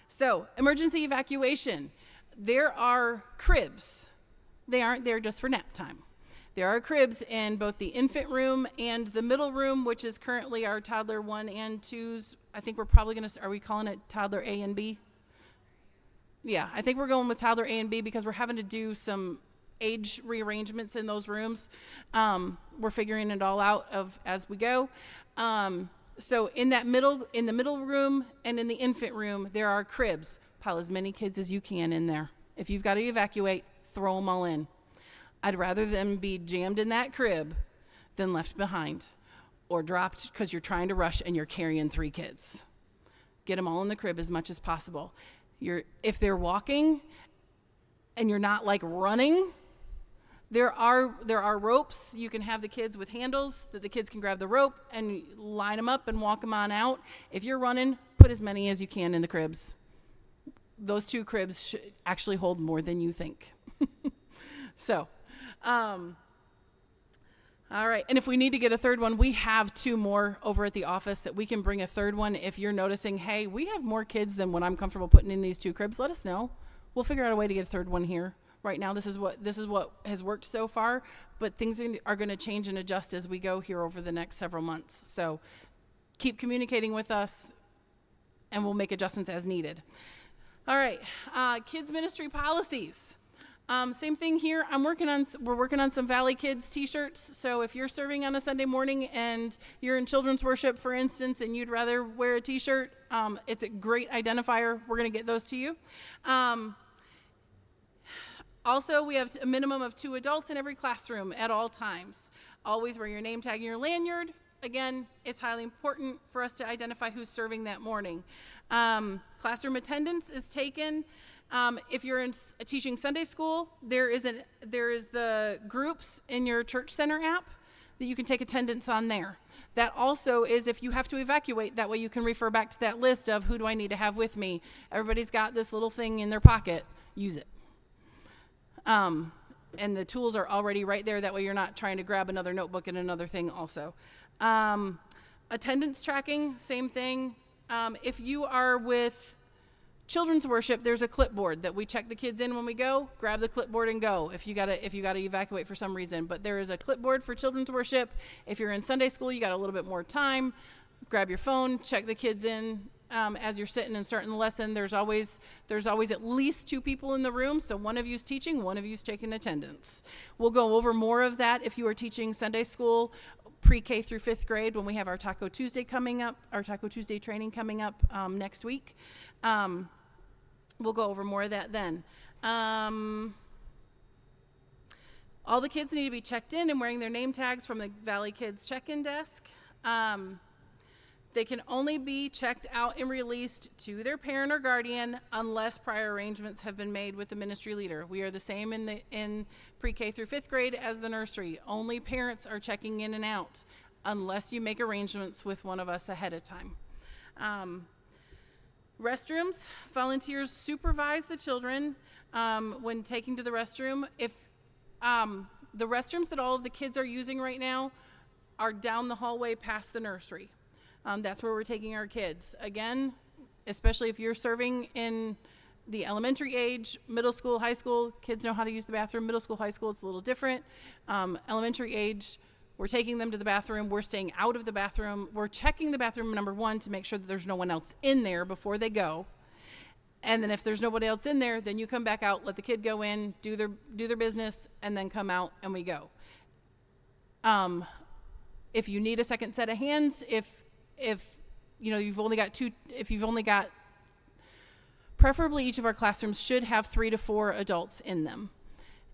So emergency evacuation. There are cribs. They aren't there just for nap time. There are cribs in both the infant room and the middle room, which is currently our toddler 1 and 2's. I think we're probably going to, are we calling it toddler A and B? Yeah, I think we're going with toddler A and B because we're having to do some age rearrangements in those rooms. We're figuring it all out as we go. So in the middle room and in the infant room, there are cribs. Pile as many kids as you can in there. If you've got to evacuate, throw them all in. I'd rather them be jammed in that crib than left behind or dropped because you're trying to rush and you're carrying 3 kids. Get them all in the crib as much as possible. If they're walking and you're not like running, there are ropes. You can have the kids with handles that the kids can grab the rope and line them up and walk them on out. If you're running, put as many as you can in the cribs. Those 2 cribs should actually hold more than you think. So, all right. And if we need to get a third one, we have 2 more over at the office that we can bring a third one. If you're noticing, hey, we have more kids than what I'm comfortable putting in these 2 cribs, let us know. We'll figure out a way to get a third one here. Right now, this is what has worked so far, but things are going to change and adjust as we go here over the next several months. So keep communicating with us, and we'll make adjustments as needed. All right, kids ministry policies. Same thing here. We're working on some Valley Kids t-shirts. So if you're serving on a Sunday morning and you're in children's worship, for instance, and you'd rather wear a t-shirt, it's a great identifier. We're going to get those to you. Also, we have a minimum of 2 adults in every classroom at all times. Always wear your name tag and your lanyard. Again, it's highly important for us to identify who's serving that morning. Classroom attendance is taken. If you're teaching Sunday school, there is the groups in your church center app that you can take attendance on there. That also is if you have to evacuate, that way you can refer back to that list of who do I need to have with me. Everybody's got this little thing in their pocket. Use it. And the tools are already right there. That way you're not trying to grab another notebook and another thing also. Attendance tracking, same thing. If you are with children's worship, there's a clipboard that we check the kids in when we go. Grab the clipboard and go if you gotta evacuate for some reason. But there is a clipboard for children's worship. If you're in Sunday school, you got a little bit more time. Grab your phone, check the kids in. As you're sitting and starting the lesson, there's always at least 2 people in the room. So one of you's teaching, one of you's taking attendance. We'll go over more of that if you are teaching Sunday school, pre-K through 5th grade, when we have our Taco Tuesday coming up, our Taco Tuesday training coming up next week. We'll go over more of that then. All the kids need to be checked in and wearing their name tags from the Valley Kids check-in desk. They can only be checked out and released to their parent or guardian unless prior arrangements have been made with the ministry leader. We are the same in pre-K through 5th grade as the nursery. Only parents are checking in and out unless you make arrangements with one of us ahead of time. Restrooms, volunteers supervise the children when taking to the restroom. If the restrooms that all of the kids are using right now are down the hallway past the nursery. That's where we're taking our kids. Again, especially if you're serving in the elementary age, middle school, high school, kids know how to use the bathroom. Middle school, high school, it's a little different. Elementary age, we're taking them to the bathroom. We're staying out of the bathroom. We're checking the bathroom, number 1, to make sure that there's no one else in there before they go. And then if there's nobody else in there, then you come back out, let the kid go in, do their business, and then come out and we go. If you need a second set of hands, if you've only got preferably each of our classrooms should have 3 to 4 adults in them.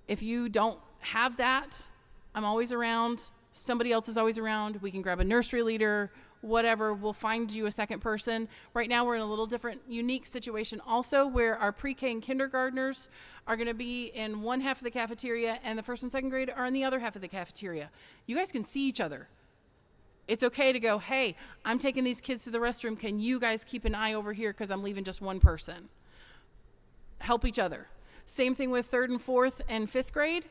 If you don't have that, I'm always around. Somebody else is always around. We can grab a nursery leader, whatever. We'll find you a second person. Right now we're in a little different, unique situation also where our pre-K and kindergartners are going to be in one half of the cafeteria and the first and second grade are in the other half of the cafeteria. You guys can see each other. It's okay to go, hey, I'm taking these kids to the restroom. Can you guys keep an eye over here because I'm leaving just one person? Help each other. Same thing with 3rd and 4th and 5th grade.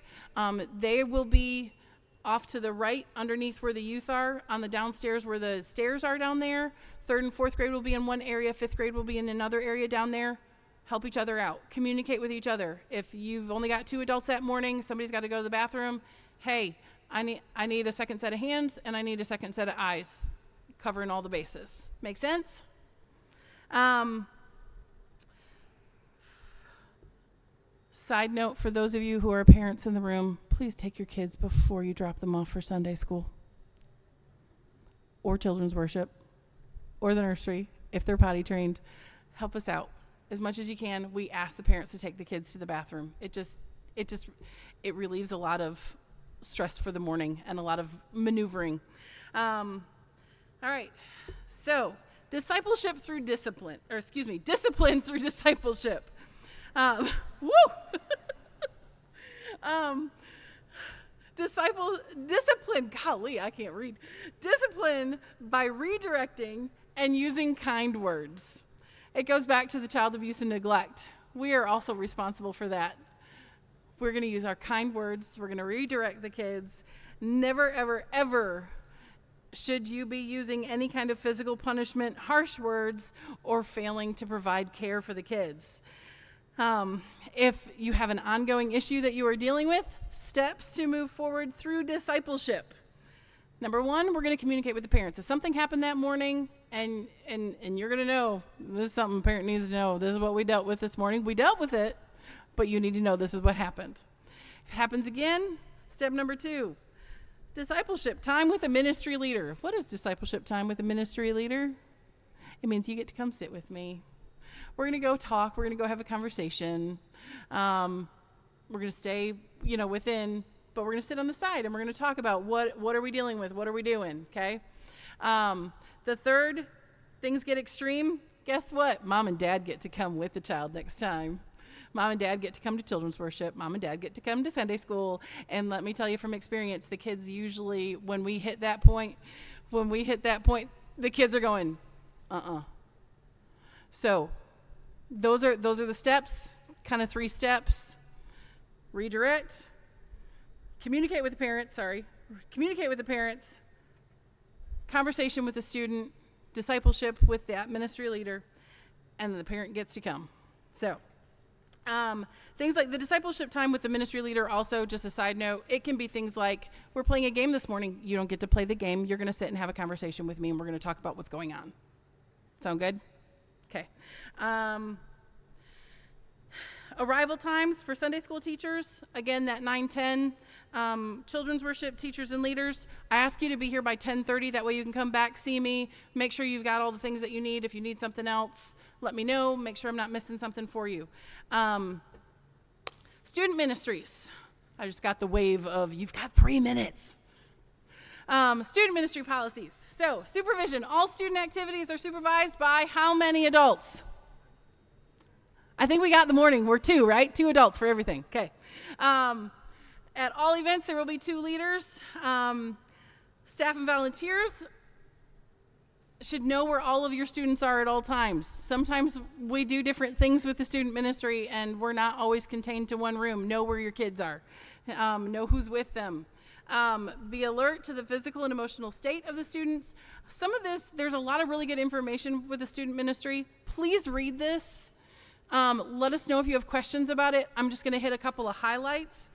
They will be off to the right underneath where the youth are on the downstairs where the stairs are down there. 3rd and 4th grade will be in one area. 5th grade will be in another area down there. Help each other out. Communicate with each other. If you've only got 2 adults that morning, somebody's got to go to the bathroom. Hey, I need a second set of hands and I need a second set of eyes, covering all the bases. Make sense? Side note for those of you who are parents in the room, please take your kids before you drop them off for Sunday school or children's worship or the nursery if they're potty trained. Help us out as much as you can. We ask the parents to take the kids to the bathroom. It relieves a lot of stress for the morning and a lot of maneuvering. All right, so discipleship through discipline, discipline through discipleship. Discipline, golly, I can't read. Discipline by redirecting and using kind words. It goes back to the child abuse and neglect. We are also responsible for that. We're going to use our kind words. We're going to redirect the kids. Never, ever, ever should you be using any kind of physical punishment, harsh words, or failing to provide care for the kids. If you have an ongoing issue that you are dealing with, steps to move forward through discipleship. Number 1, we're going to communicate with the parents. If something happened that morning and you're going to know, this is something a parent needs to know, this is what we dealt with this morning. We dealt with it, but you need to know this is what happened. If it happens again, step number 2, discipleship time with a ministry leader. What is discipleship time with a ministry leader? It means you get to come sit with me. We're going to go talk. We're going to go have a conversation. We're going to stay, within, but we're going to sit on the side and we're going to talk about what are we dealing with? What are we doing? Okay. The third, things get extreme. Guess what? Mom and dad get to come with the child next time. Mom and dad get to come to children's worship. Mom and dad get to come to Sunday school. And let me tell you from experience, the kids usually, when we hit that point, the kids are going, So those are the steps, kind of 3 steps. Redirect, communicate with the parents, conversation with the student, discipleship with that ministry leader, and then the parent gets to come. So things like the discipleship time with the ministry leader, also just a side note, it can be things like, we're playing a game this morning. You don't get to play the game. You're going to sit and have a conversation with me, and we're going to talk about what's going on. Sound good? Okay. Arrival times for Sunday school teachers, again, that 9:10. Children's worship teachers and leaders, I ask you to be here by 10:30. That way you can come back, see me, make sure you've got all the things that you need. If you need something else, let me know. Make sure I'm not missing something for you. Student ministries. I just got the wave of, you've got 3 minutes. Student ministry policies. So, supervision. All student activities are supervised by how many adults? I think we got the morning. We're 2, right? 2 adults for everything. Okay. At all events, there will be 2 leaders. Staff and volunteers should know where all of your students are at all times. Sometimes we do different things with the student ministry, and we're not always contained to one room. Know where your kids are. Know who's with them. Be alert to the physical and emotional state of the students. Some of this, there's a lot of really good information with the student ministry. Please read this. Let us know if you have questions about it. I'm just going to hit a couple of highlights.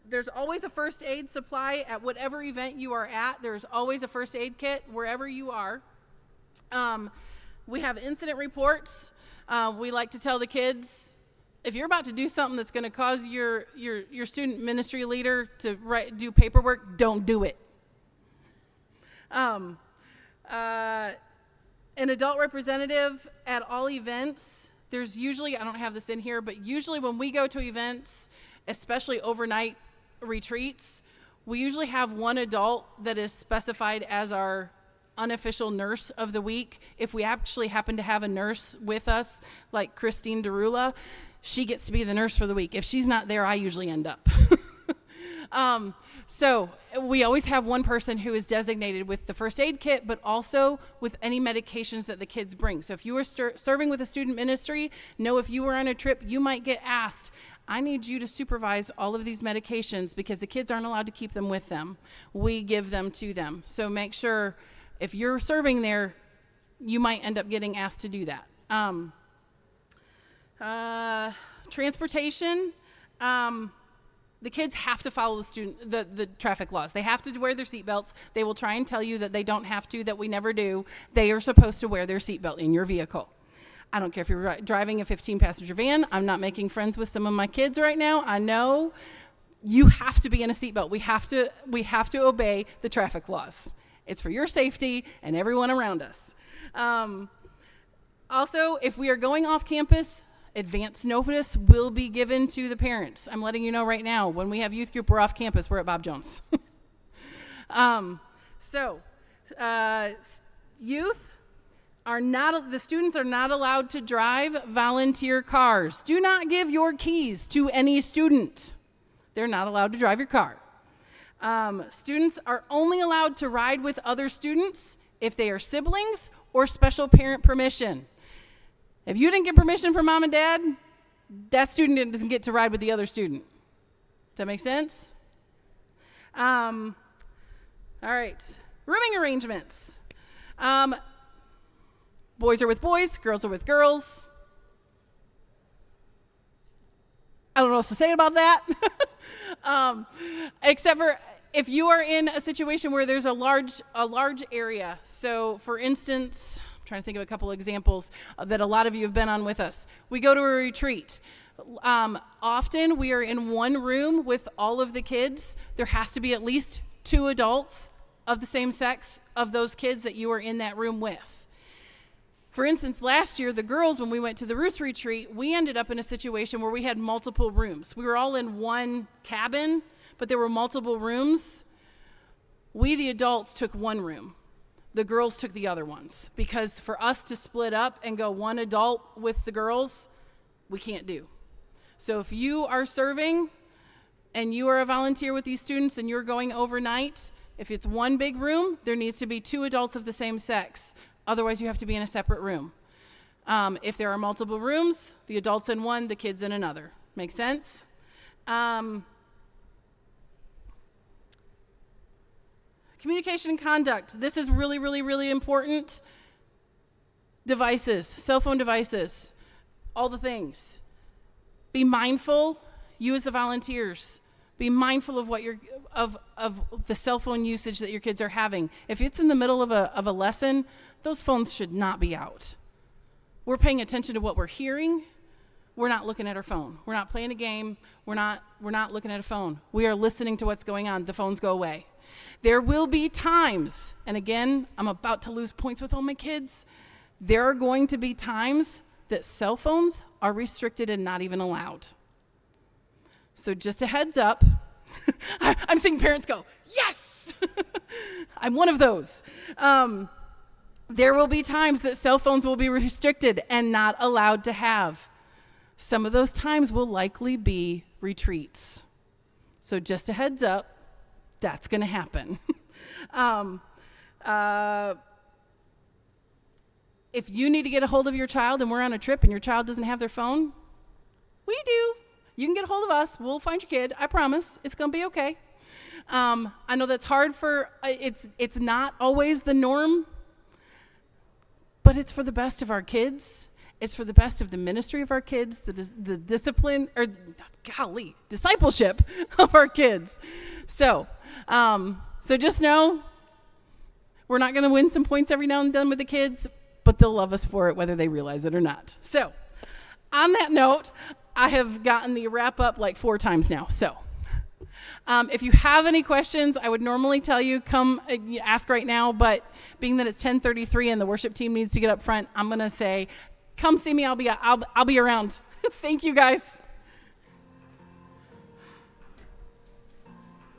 There's always a first aid supply at whatever event you are at. There's always a first aid kit wherever you are. We have incident reports. We like to tell the kids, if you're about to do something that's going to cause your student ministry leader to do paperwork, don't do it. An adult representative at all events, there's usually, I don't have this in here, but usually when we go to events, especially overnight retreats, we usually have one adult that is specified as our unofficial nurse of the week. If we actually happen to have a nurse with us, like Christine Derula, she gets to be the nurse for the week. If she's not there, I usually end up. So we always have one person who is designated with the first aid kit, but also with any medications that the kids bring. So if you are serving with a student ministry, know if you were on a trip, you might get asked, I need you to supervise all of these medications because the kids aren't allowed to keep them with them. We give them to them. So make sure if you're serving there, you might end up getting asked to do that. Transportation. The kids have to follow the traffic laws. They have to wear their seatbelts. They will try and tell you that they don't have to, that we never do. They are supposed to wear their seatbelt in your vehicle. I don't care if you're driving a 15-passenger van. I'm not making friends with some of my kids right now. I know you have to be in a seatbelt. We have to obey the traffic laws. It's for your safety and everyone around us. Also, if we are going off campus, advance notice will be given to the parents. I'm letting you know right now, when we have youth group, we're off campus, we're at Bob Jones. Youth are not, the students are not allowed to drive volunteer cars. Do not give your keys to any student. They're not allowed to drive your car. Students are only allowed to ride with other students if they are siblings or special parent permission. If you didn't get permission from mom and dad, that student doesn't get to ride with the other student. Does that make sense? All right. Rooming arrangements. Boys are with boys, girls are with girls. I don't know what else to say about that. Except for if you are in a situation where there's a large area. So for instance, trying to think of a couple examples that a lot of you have been on with us. We go to a retreat. Often we are in one room with all of the kids. There has to be at least 2 adults of the same sex of those kids that you are in that room with. For instance, last year, the girls, when we went to the Roots retreat, we ended up in a situation where we had multiple rooms. We were all in one cabin, but there were multiple rooms. We, the adults, took one room. The girls took the other ones, because for us to split up and go one adult with the girls, we can't do. So if you are serving and you are a volunteer with these students and you're going overnight, if it's one big room, there needs to be 2 adults of the same sex. Otherwise, you have to be in a separate room. If there are multiple rooms, the adults in one, the kids in another. Make sense? Communication and conduct. This is really, really, really important. Devices, cell phone devices, all the things. Be mindful, you as the volunteers, be mindful of what of the cell phone usage that your kids are having. If it's in the middle of a lesson, those phones should not be out. We're paying attention to what we're hearing. We're not looking at our phone. We're not playing a game. We're not looking at a phone. We are listening to what's going on. The phones go away. There will be times, and again, I'm about to lose points with all my kids. There are going to be times that cell phones are restricted and not even allowed. So just a heads up. I'm seeing parents go, yes! I'm one of those. There will be times that cell phones will be restricted and not allowed to have. Some of those times will likely be retreats. So just a heads up, that's going to happen. If you need to get a hold of your child and we're on a trip and your child doesn't have their phone, we do. You can get a hold of us. We'll find your kid. I promise. It's going to be okay. I know that's hard for, it's not always the norm, but it's for the best of our kids. It's for the best of the ministry of our kids, the discipline, or discipleship of our kids. So just know we're not going to win some points every now and then with the kids, but they'll love us for it whether they realize it or not. So on that note, I have gotten the wrap up like 4 times now. So if you have any questions, I would normally tell you come ask right now, but being that it's 10:33 and the worship team needs to get up front, I'm going to say come see me. I'll be around. Thank you guys.